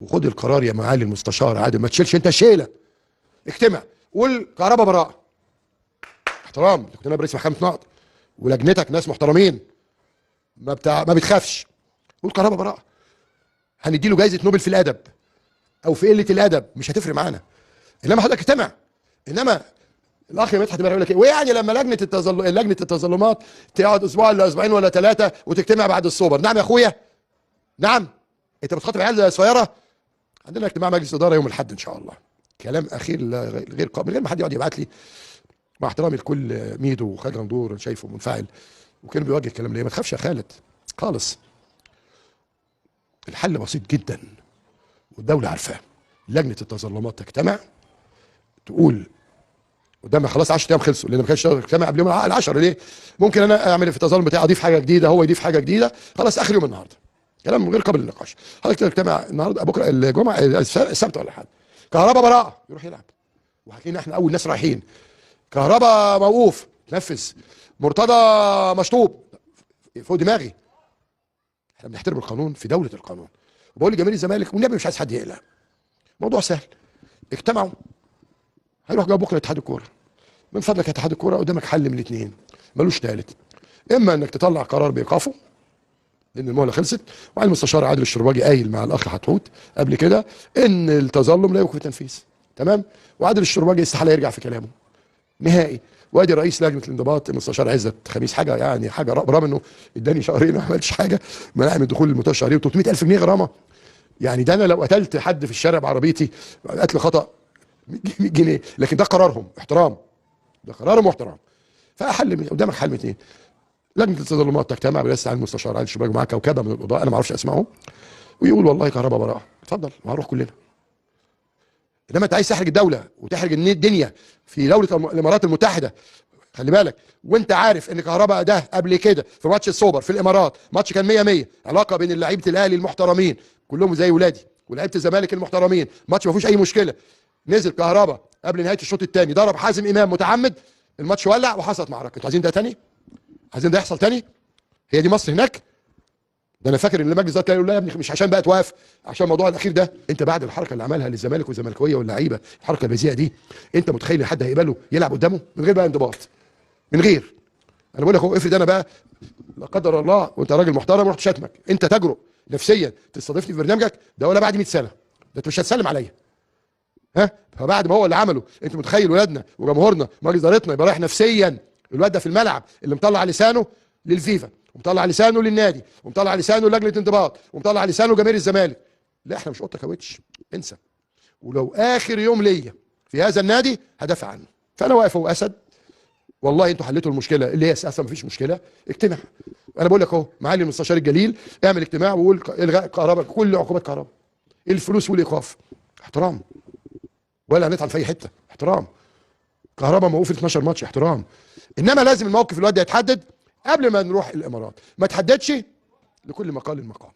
وخد القرار يا معالي المستشار عادي، ما تشيلش انت شيله. اجتمع قول كهرباء براءه، احترام، كنت انا برئيس محكمه نقض ولجنتك ناس محترمين، ما بتخافش. قول كهرباء براءه، هنديله جائزه نوبل في الادب او في قله الادب، مش هتفرق معانا. انما حضرتك اجتمع. انما الاخ مدحت يقول لك ايه، ويعني لما لجنه التظلمات تقعد اسبوع ولا اسبوعين ولا ثلاثه وتجتمع بعد السوبر. نعم يا اخويا، نعم. انت بتخاطب عيال صغيره. عندنا اجتماع مجلس اداره يوم الاحد ان شاء الله. كلام اخير غير قابل، من غير ما حد يقعد يبعت لي، مع احترامي لكل ميدو وخالد غندور، انا شايفه منفعل وكان بيوجه الكلام ليه. ما تخافش يا خالد خالص، الحل بسيط جدا والدوله عارفاه. لجنه التظلمات تجتمع تقول قدامنا خلاص 10 ايام خلصوا، لان ما كانش اجتمع قبل يوم ال10. ليه؟ ممكن انا اعمل في التظلم بتاعي اضيف حاجه جديده، هو يضيف حاجه جديده، خلاص اخر يوم النهارده. كلام غير قابل للنقاش. حضرتك تجتمع النهارده، بكره الجمعه السبت ولا حاجه، كهرباء براءه يروح يلعب، وهتلاقينا احنا اول ناس رايحين. كهرباء موقوف نفذ، مرتضى مشطوب فوق دماغي. احنا بنحترم القانون في دوله القانون. وبقول لجماهير الزمالك والنبي مش عايز حد يقلق، موضوع سهل. اجتمعوا، هيروح جاي بكره اتحاد الكوره. من فضلك يا اتحاد الكوره قدامك حل من الاثنين ملوش ثالث، اما انك تطلع قرار بايقافه لان المهله خلصت، وعلى المستشار عادل الشرباجي قايل مع الاخ حتحوت قبل كده ان التظلم لا يوقف التنفيذ، تمام؟ وعادل الشرباجي استحاله يرجع في كلامه نهائي. وادي رئيس لجنه الانضباط المستشار عزت خميس، حاجه يعني حاجه برغم انه اداني شهرين ما عملتش حاجه، منعني من دخول المنطقه الشهريه و300,000 جنيه غرامه. يعني ده انا لو قتلت حد في الشارع بعربيتي قتل خطا 100 جنيه، لكن ده قرارهم احترام، ده قرارهم واحترام. فحل قدامك حل من اثنين، لجنه التظلمات تجتمع برئاسه المستشار عادل الشرباجي معاه كوكبه من القضاء انا ما اعرفش اسمائهم، ويقول والله كهرباء براءه، اتفضل وهنروح كلنا. انما انت عايز تحرج الدوله وتحرج الدنيا في دوله الامارات المتحده، خلي بالك، وانت عارف ان كهرباء ده قبل كده في ماتش السوبر في الامارات، ماتش كان 100 100 علاقه بين لعيبه الاهلي المحترمين كلهم زي ولادي ولعيبه الزمالك المحترمين، ماتش ما فيهوش اي مشكله. نزل كهرباء قبل نهايه الشوط الثاني ضرب حازم امام متعمد، الماتش ولع وحصلت معركه. انتوا عايزين ده تاني؟ عايزين ده يحصل تاني؟ هي دي مصر هناك؟ ده انا فاكر ان المجلس ده كان يقول لا يا ابني مش عشان بقى توقف، عشان الموضوع الاخير ده. انت بعد الحركه اللي عملها للزمالك والزملكاويه واللعيبه، الحركه البذيئه دي، انت متخيل حد هيقبله يلعب قدامه من غير بقى انضباط؟ من غير، انا بقول لك هو افرض انا بقى لا قدر الله وانت راجل محترم رحت شتمك، انت تجرؤ نفسيا تستضيفني في برنامجك ده ولا بعد 100 سنه؟ ده انت مش هتسلم عليا. ها؟ فبعد ما هو اللي عمله، انت متخيل ولادنا وجمهورنا مجلس ادارتنا يبقى رايح نفسيا؟ الواد ده في الملعب اللي مطلع لسانه للفيفا ومطلع لسانه للنادي ومطلع لسانه لجنه انضباط ومطلع لسانه جماهير الزمالك، لا احنا مش قطه كاوتش، انسى. ولو اخر يوم ليا في هذا النادي هدافع عنه. فانا واقف هو اسد، والله انتوا حليتوا المشكله اللي هي اساسا مفيش مشكله. اجتمع، انا بقول لك اهو معالي المستشار الجليل، اعمل اجتماع وقول الغاء كهرباء، كل عقوبات كهرباء، الفلوس والايقاف، احترام، ولا هنطعن في اي حته، احترام. كهرباء موقوف 12 ماتش، احترام. انما لازم الموقف الواد ده يتحدد قبل ما نروح الامارات، ما تحددش لكل مقال مقام.